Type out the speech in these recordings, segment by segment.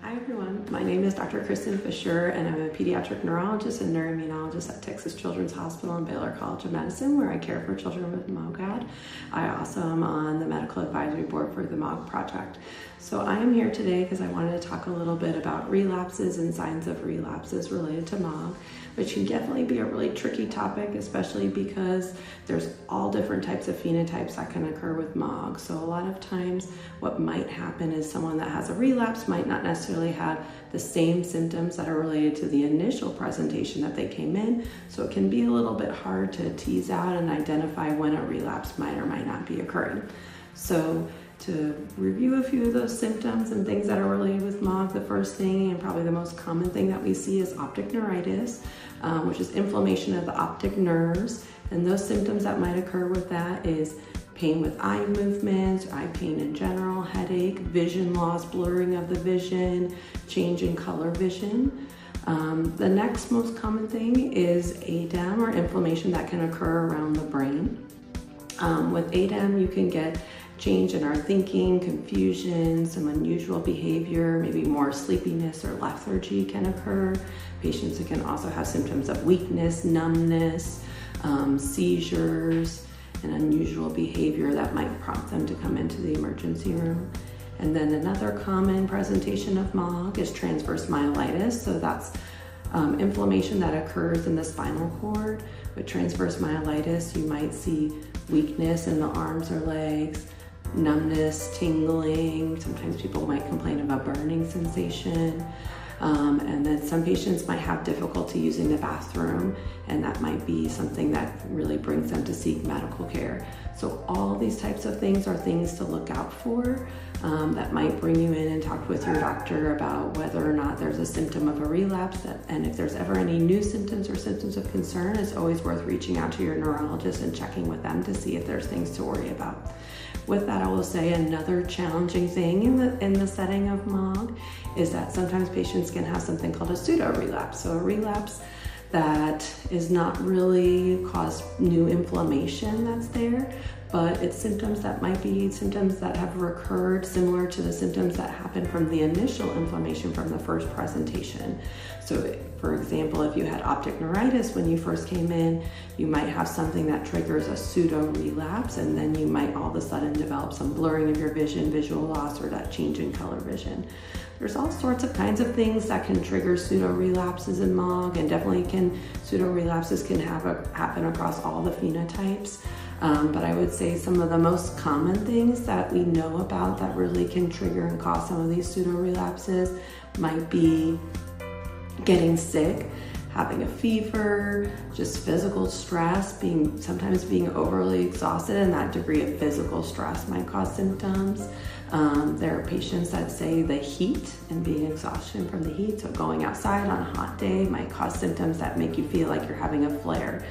Hi everyone, my name is Dr. Kristen Fisher and I'm a pediatric neurologist and neuroimmunologist at Texas Children's Hospital and Baylor College of Medicine, where I care for children with MOGAD. I also am on the medical advisory board for the MOG project. So I am here today because I wanted to talk a little bit about relapses and signs of relapses related to MOG, which can definitely be a really tricky topic, especially because there's all different types of phenotypes that can occur with MOG. So a lot of times what might happen is someone that has a relapse might not necessarily have the same symptoms that are related to the initial presentation that they came in. So it can be a little bit hard to tease out and identify when a relapse might or might not be occurring. So to review a few of those symptoms and things that are related with MOG, the first thing and probably the most common thing that we see is optic neuritis, which is inflammation of the optic nerves. And those symptoms that might occur with that is pain with eye movements, eye pain in general, headache, vision loss, blurring of the vision, change in color vision. The next most common thing is ADEM, or inflammation that can occur around the brain. With ADEM, you can get change in our thinking, confusion, some unusual behavior, maybe more sleepiness or lethargy can occur. Patients can also have symptoms of weakness, numbness, seizures, and unusual behavior that might prompt them to come into the emergency room. And then another common presentation of MOG is transverse myelitis. So that's inflammation that occurs in the spinal cord. With transverse myelitis, you might see weakness in the arms or legs, numbness, tingling. Sometimes people might complain of a burning sensation. And then some patients might have difficulty using the bathroom, and that might be something that really brings them to seek medical care. So all these types of things are things to look out for that might bring you in and talk with your doctor about whether or not there's a symptom of a relapse. And if there's ever any new symptoms or symptoms of concern, it's always worth reaching out to your neurologist and checking with them to see if there's things to worry about. With that, I will say another challenging thing in the setting of MOG is that sometimes patients can have something called a pseudo-relapse. So a relapse that is not really cause new inflammation that's there, but it's symptoms that might be symptoms that have recurred similar to the symptoms that happened from the initial inflammation from the first presentation. So for example, if you had optic neuritis when you first came in, you might have something that triggers a pseudo-relapse, and then you might all of a sudden develop some blurring of your vision, visual loss, or that change in color vision. There's all sorts of kinds of things that can trigger pseudo-relapses in MOG, and definitely pseudo-relapses can happen across all the phenotypes. But I would say some of the most common things that we know about that really can trigger and cause some of these pseudo-relapses might be getting sick, having a fever, just physical stress, sometimes being overly exhausted, and that degree of physical stress might cause symptoms. There are patients that say the heat and being exhaustion from the heat, so going outside on a hot day might cause symptoms that make you feel like you're having a flare.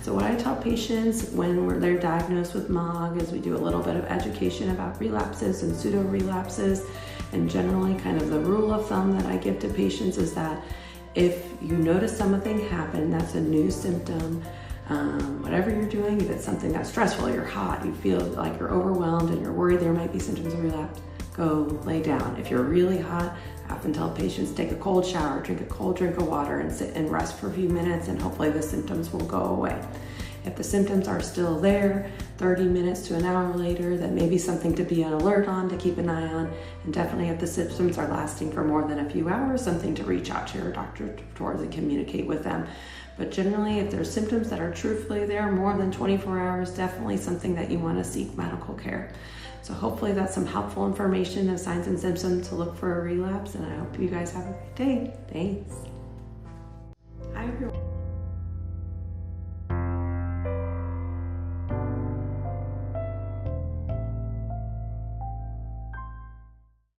So what I tell patients when they're diagnosed with MOG is we do a little bit of education about relapses and pseudo-relapses, and generally kind of the rule of thumb that I give to patients is that if you notice something happen, that's a new symptom. Whatever you're doing, if it's something that's stressful, you're hot, you feel like you're overwhelmed and you're worried there might be symptoms of relapse, go lay down. If you're really hot, I often tell patients take a cold shower, drink a cold drink of water, and sit and rest for a few minutes, and hopefully the symptoms will go away. If the symptoms are still there 30 minutes to an hour later, then maybe something to be on alert on, to keep an eye on. And definitely if the symptoms are lasting for more than a few hours, something to reach out to your doctor towards and communicate with them. But generally, if there's symptoms that are truthfully there more than 24 hours, definitely something that you want to seek medical care. So hopefully that's some helpful information of signs and symptoms to look for a relapse, and I hope you guys have a great day. Thanks. Hi everyone.